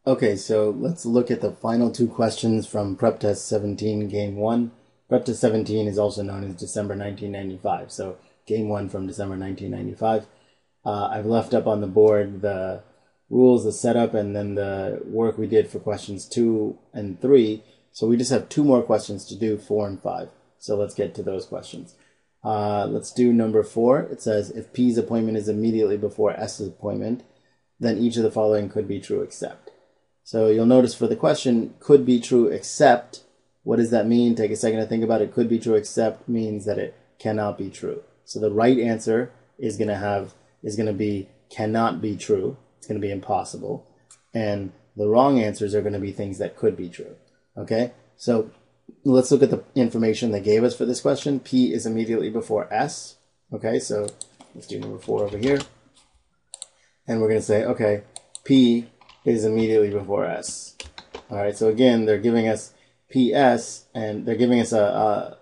Okay, so let's look at the final two questions from Prep Test 17, Game 1. Prep Test 17 is also known as December 1995, so Game 1 from December 1995. I've left up on the board the rules, the setup, and then the work we did for questions 2 and 3. So we just have two more questions to do, 4 and 5. So let's get to those questions. Let's do number 4. It says, if P's appointment is immediately before S's appointment, then each of the following could be true except. So you'll notice for the question, could be true except, what does that mean? Take a second to think about it. Could be true except means that it cannot be true. So the right answer is going to be cannot be true. It's going to be impossible. And the wrong answers are going to be things that could be true. Okay? So let's look at the information they gave us for this question. P is immediately before S. Okay, so let's do number 4 over here. And we're going to say, okay, P is immediately before S. All right, so again, they're giving us PS, and they're giving us a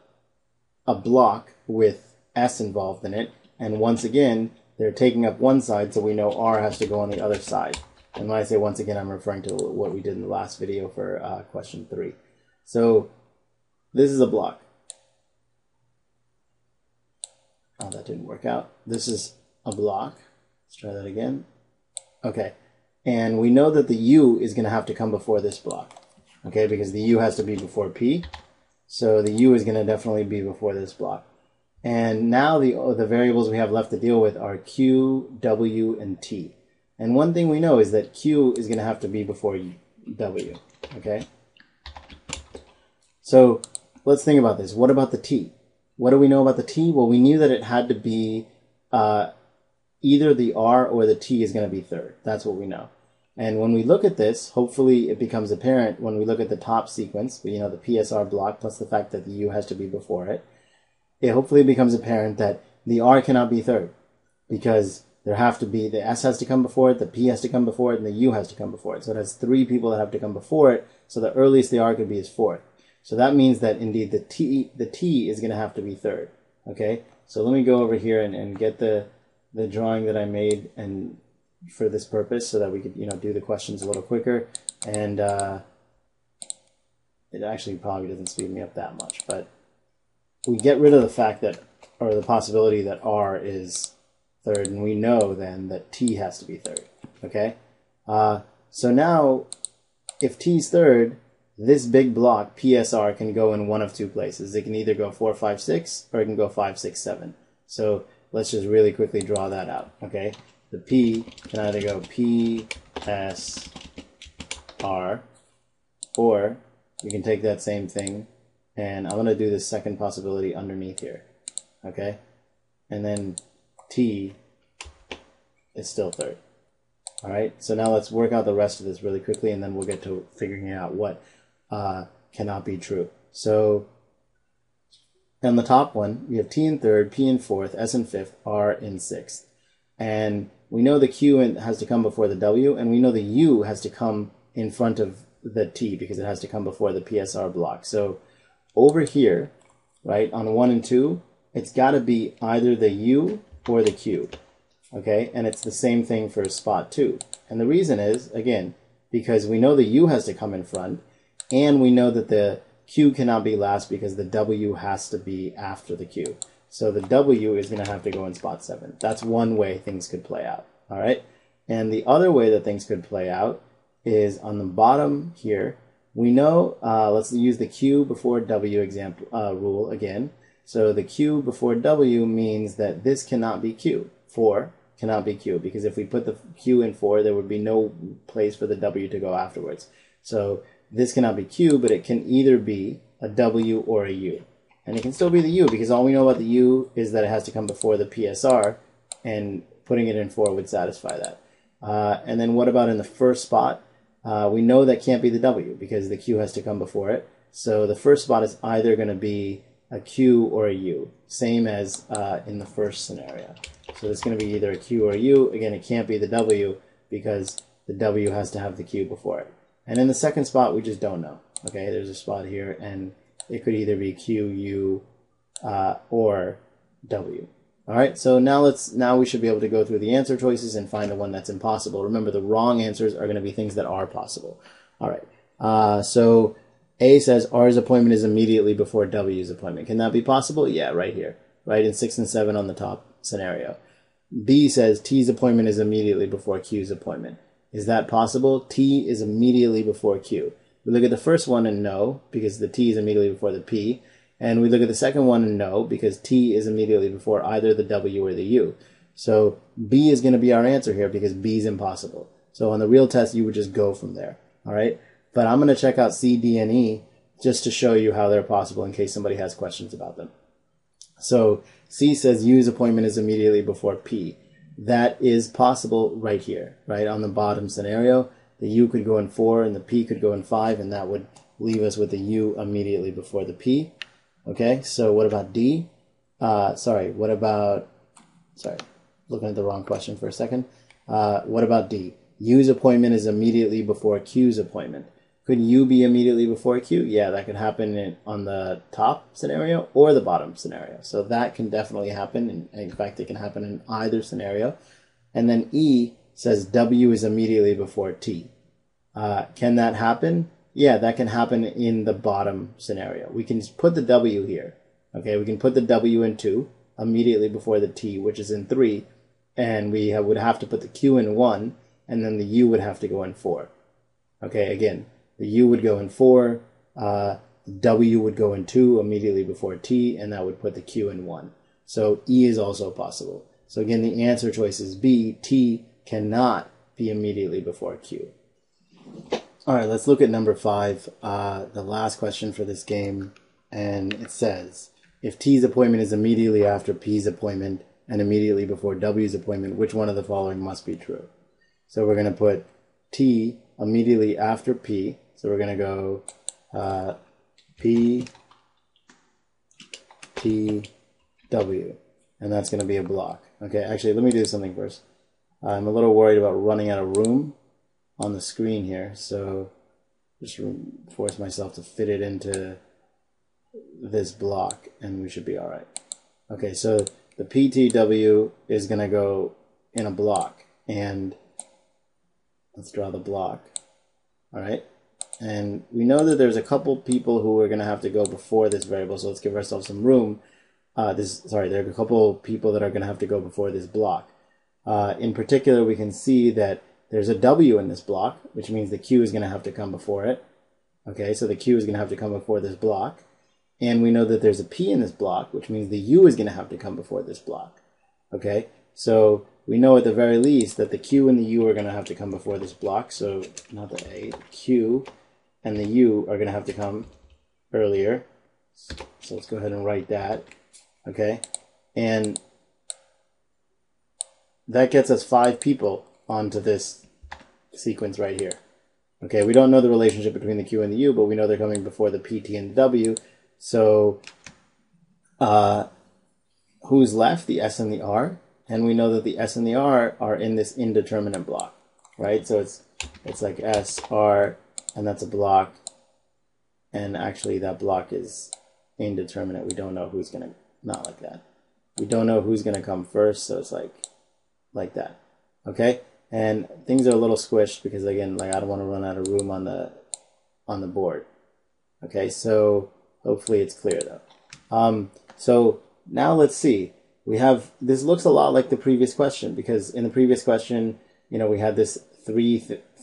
block with S involved in it. And once again, they're taking up one side, so we know R has to go on the other side. And when I say once again, I'm referring to what we did in the last video for question 3. So this is a block. Oh, that didn't work out. This is a block. Let's try that again. Okay. And we know that the U is going to have to come before this block, okay, because the U has to be before P. So the U is going to definitely be before this block. And now the variables we have left to deal with are Q, W, and T. And one thing we know is that Q is going to have to be before W, okay? So let's think about this. What about the T? What do we know about the T? Well, we knew that it had to be either the R or the T is going to be third. That's what we know. And when we look at this, hopefully it becomes apparent when we look at the top sequence, you know, the PSR block plus the fact that the U has to be before it. It hopefully becomes apparent that the R cannot be third because there have to be, the S has to come before it, the P has to come before it, and the U has to come before it. So it has 3 people that have to come before it. So the earliest the R could be is 4th. So that means that indeed the T is going to have to be third. Okay, so let me go over here and get the drawing that I made and for this purpose so that we could, you know, do the questions a little quicker. And it actually probably doesn't speed me up that much, but we get rid of the fact that, or the possibility that R is third, and we know then that T has to be third. Okay, so now if T's third, this big block PSR can go in one of 2 places. It can either go 4, 5, 6, or it can go 5, 6, 7. So let's just really quickly draw that out. Okay, the P can either go P, S, R, or we can take that same thing, and I'm going to do the second possibility underneath here. Okay, and then T is still third. All right, so now let's work out the rest of this really quickly, and then we'll get to figuring out what cannot be true. So on the top one, we have T in third, P in 4th, S in 5th, R in 6th. And we know the Q has to come before the W, and we know the U has to come in front of the T because it has to come before the PSR block. So over here, right, on 1 and 2, it's got to be either the U or the Q. Okay, and it's the same thing for spot 2. And the reason is, again, because we know the U has to come in front, and we know that the Q cannot be last because the W has to be after the Q. So the W is going to have to go in spot 7. That's one way things could play out. All right, and the other way that things could play out is on the bottom here. We know, let's use the Q before W example rule again. So the Q before W means that this cannot be Q. 4 cannot be Q, because if we put the Q in 4, there would be no place for the W to go afterwards. So this cannot be Q, but it can either be a W or a U. And it can still be the U, because all we know about the U is that it has to come before the PSR, and putting it in 4 would satisfy that. And then what about in the first spot? We know that can't be the W, because the Q has to come before it. So the first spot is either going to be a Q or a U, same as in the first scenario. So it's going to be either a Q or a U. Again, it can't be the W because the W has to have the Q before it. And in the second spot, we just don't know. Okay, there's a spot here, and it could either be Q, U, or W. All right, so now we should be able to go through the answer choices and find the one that's impossible. Remember, the wrong answers are going to be things that are possible. All right, so A says R's appointment is immediately before W's appointment. Can that be possible? Yeah, right here, right in 6 and 7 on the top scenario. B says T's appointment is immediately before Q's appointment. Is that possible? T is immediately before Q. We look at the first one and no, because the T is immediately before the P. And we look at the second one and no, because T is immediately before either the W or the U. So B is going to be our answer here because B is impossible. So on the real test, you would just go from there. All right. But I'm going to check out C, D, and E just to show you how they're possible in case somebody has questions about them. So C says U's appointment is immediately before P. That is possible right here, right on the bottom scenario. The U could go in 4 and the P could go in 5, and that would leave us with the U immediately before the P. Okay, so what about D? Looking at the wrong question for a second. What about D? U's appointment is immediately before Q's appointment. Could U be immediately before Q? Yeah, that could happen on the top scenario or the bottom scenario. So that can definitely happen. And in fact, it can happen in either scenario. And then E says W is immediately before T. Can that happen? Yeah, that can happen in the bottom scenario. We can just put the W here. Okay, we can put the W in 2 immediately before the T, which is in 3. And we would have to put the Q in 1, and then the U would have to go in 4. Okay, again, the U would go in 4, W would go in 2 immediately before T, and that would put the Q in 1. So E is also possible. So again, the answer choice is B. T cannot be immediately before Q. All right, let's look at number 5, the last question for this game. And it says, if T's appointment is immediately after P's appointment and immediately before W's appointment, which one of the following must be true? So we're going to put T immediately after P. So we're going to go P, T, W. And that's going to be a block. Okay, actually, let me do something first. I'm a little worried about running out of room on the screen here, so just force myself to fit it into this block, and we should be all right. Okay, so the PTW is going to go in a block, and let's draw the block. All right, and we know that there's a couple people who are going to have to go before this variable, so let's give ourselves some room. There are a couple people that are going to have to go before this block. In particular, we can see that there's a W in this block, which means the Q is going to have to come before it. Okay, so the Q is going to have to come before this block. And we know that there's a P in this block, which means the U is going to have to come before this block. Okay, so we know at the very least that the Q and the U are going to have to come before this block. So not the A, Q and the U are going to have to come earlier. So let's go ahead and write that. Okay, and that gets us 5 people onto this sequence right here. Okay, we don't know the relationship between the Q and the U, but we know they're coming before the P, T, and the W. So who's left? The S and the R. And we know that the S and the R are in this indeterminate block, right? So it's like S, R, and that's a block. And actually that block is indeterminate. We don't know who's going to, not like that. We don't know who's going to come first, so it's like that. Okay? And things are a little squished because, again, like I don't want to run out of room on the board. Okay, so hopefully it's clear though. So now let's see. We have, this looks a lot like the previous question, because in the previous question, you know, we had this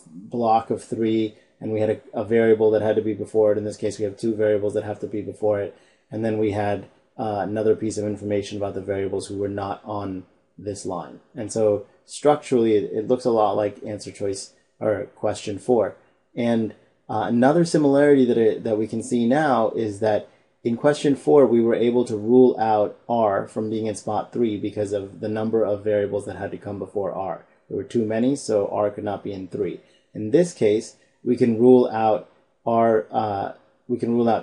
block of 3, and we had a variable that had to be before it. In this case, we have 2 variables that have to be before it. And then we had another piece of information about the variables who were not on this line. And so structurally, it looks a lot like answer choice or question 4. And another similarity that we can see now is that in question 4, we were able to rule out R from being in spot 3 because of the number of variables that had to come before R. There were too many, so R could not be in 3. In this case, we can rule out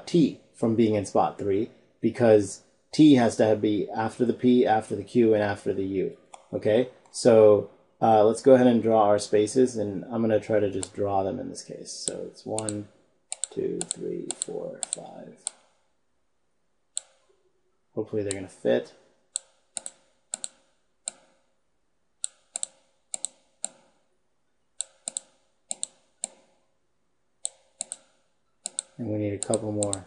T from being in spot 3 because T has to be after the P, after the Q, and after the U. Okay, so let's go ahead and draw our spaces, and I'm going to try to just draw them in this case. So it's 1, 2, 3, 4, 5. Hopefully they're going to fit. And we need a couple more.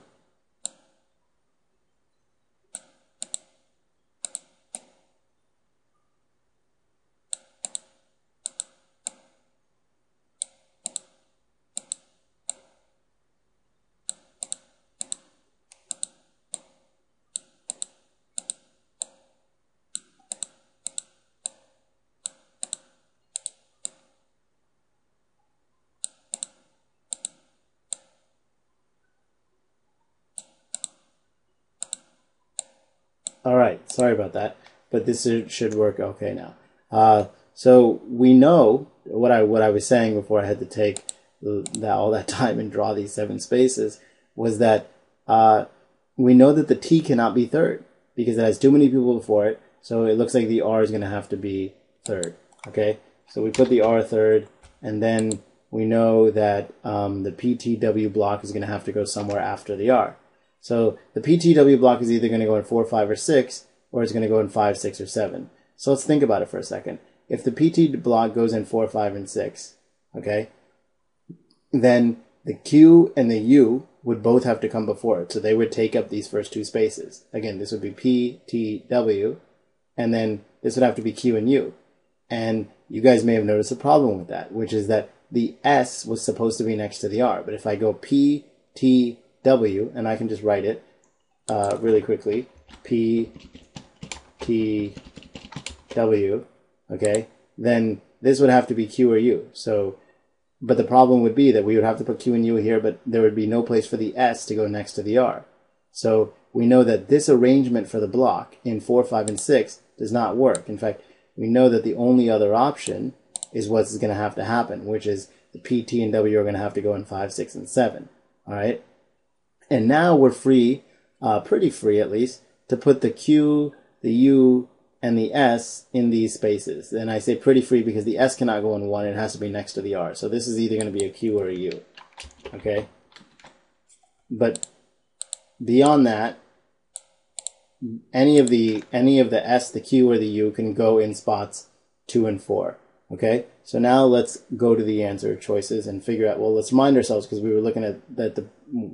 All right, sorry about that, but this should work okay now. So we know what I was saying before I had to take all that time and draw these 7 spaces was that we know that the t cannot be third because it has too many people before it. So it looks like the r is going to have to be third. Okay, so we put the r third, and then we know that the PTW block is going to have to go somewhere after the r. So the PTW block is either going to go in 4, 5, or 6, or it's going to go in 5, 6, or 7. So let's think about it for a second. If the PT block goes in 4, 5, and 6, okay, then the Q and the U would both have to come before it. So they would take up these first 2 spaces. Again, this would be P, T, W, and then this would have to be Q and U. And you guys may have noticed a problem with that, which is that the S was supposed to be next to the R. But if I go P, T, W, and I can just write it really quickly, P, T, W, okay, then this would have to be Q or U. So, but the problem would be that we would have to put Q and U here, but there would be no place for the S to go next to the R. So we know that this arrangement for the block in 4, 5, and 6 does not work. In fact, we know that the only other option is what's going to happen, which is the P, T, and W are going to have to go in 5, 6, and 7. All right? And now we're free, pretty free at least, to put the Q, the U, and the S in these spaces. And I say pretty free because the S cannot go in 1, it has to be next to the R. So this is either going to be a Q or a U. Okay? But beyond that, any of the S, the Q, or the U can go in spots 2 and 4. Okay? So now let's go to the answer choices and figure out, well, let's remind ourselves, because we were looking at the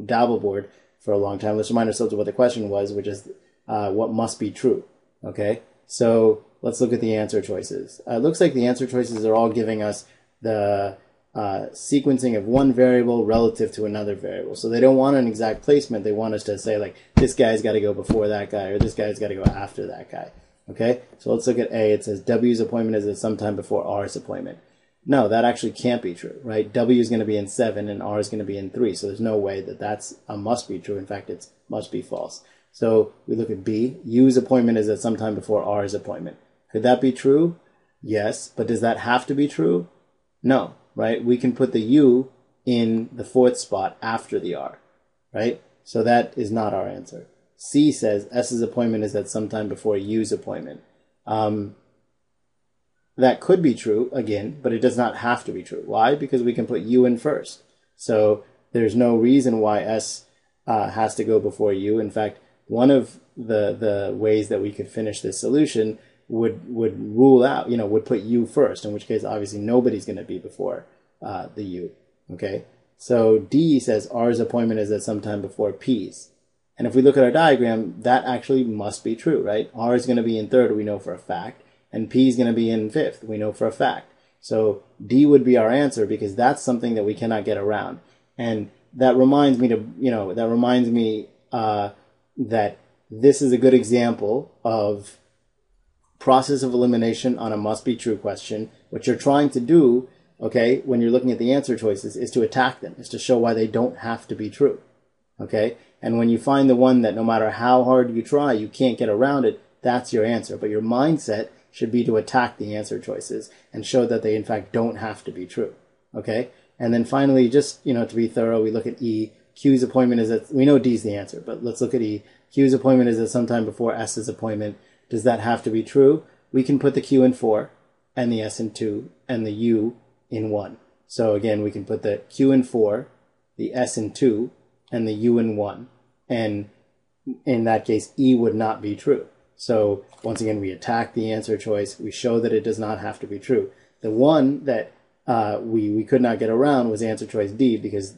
Dabble board for a long time, let's remind ourselves of what the question was, which is what must be true. Okay? So let's look at the answer choices. It looks like the answer choices are all giving us the sequencing of one variable relative to another variable. So they don't want an exact placement. They want us to say, like, this guy's got to go before that guy, or this guy's got to go after that guy. Okay, so let's look at A. It says W's appointment is at some time before R's appointment. No, that actually can't be true, right? W is going to be in 7 and R is going to be in 3. So there's no way that that's a must be true. In fact, it must be false. So we look at B. U's appointment is at some time before R's appointment. Could that be true? Yes, but does that have to be true? No, right? We can put the U in the 4th spot after the R, right? So that is not our answer. C says S's appointment is at some time before U's appointment. That could be true, again, but it does not have to be true. Why? Because we can put U in first. So there's no reason why S has to go before U. In fact, one of the ways that we could finish this solution would rule out, would put U first, in which case obviously nobody's going to be before the U. Okay? So D says R's appointment is at some time before P's. And if we look at our diagram, that actually must be true, right? R is going to be in 3rd, we know for a fact, and P is going to be in 5th, we know for a fact. So D would be our answer because that's something that we cannot get around. And that reminds me that this is a good example of process of elimination on a must be true question. What you're trying to do, okay, when you're looking at the answer choices is to attack them, is to show why they don't have to be true. Okay? And when you find the one that no matter how hard you try, you can't get around it, that's your answer. But your mindset should be to attack the answer choices and show that they in fact don't have to be true. Okay? And then finally, just, to be thorough, we look at E. Q's appointment is at, we know D's the answer, but let's look at E. Q's appointment is at some time before S's appointment. Does that have to be true? We can put the Q in 4 and the S in 2 and the U in 1. So again, we can put the Q in 4, the S in 2, and the U in 1. And in that case, E would not be true. So once again, we attack the answer choice. We show that it does not have to be true. The one that we could not get around was answer choice D, because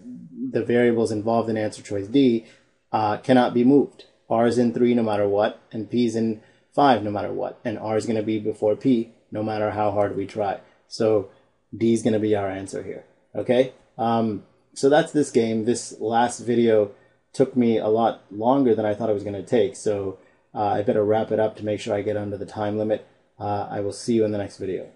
the variables involved in answer choice D cannot be moved. R is in 3 no matter what, and P is in 5 no matter what, and R is going to be before P no matter how hard we try. So D is going to be our answer here. Okay? So that's this game. This last video took me a lot longer than I thought it was going to take, so I better wrap it up to make sure I get under the time limit. I will see you in the next video.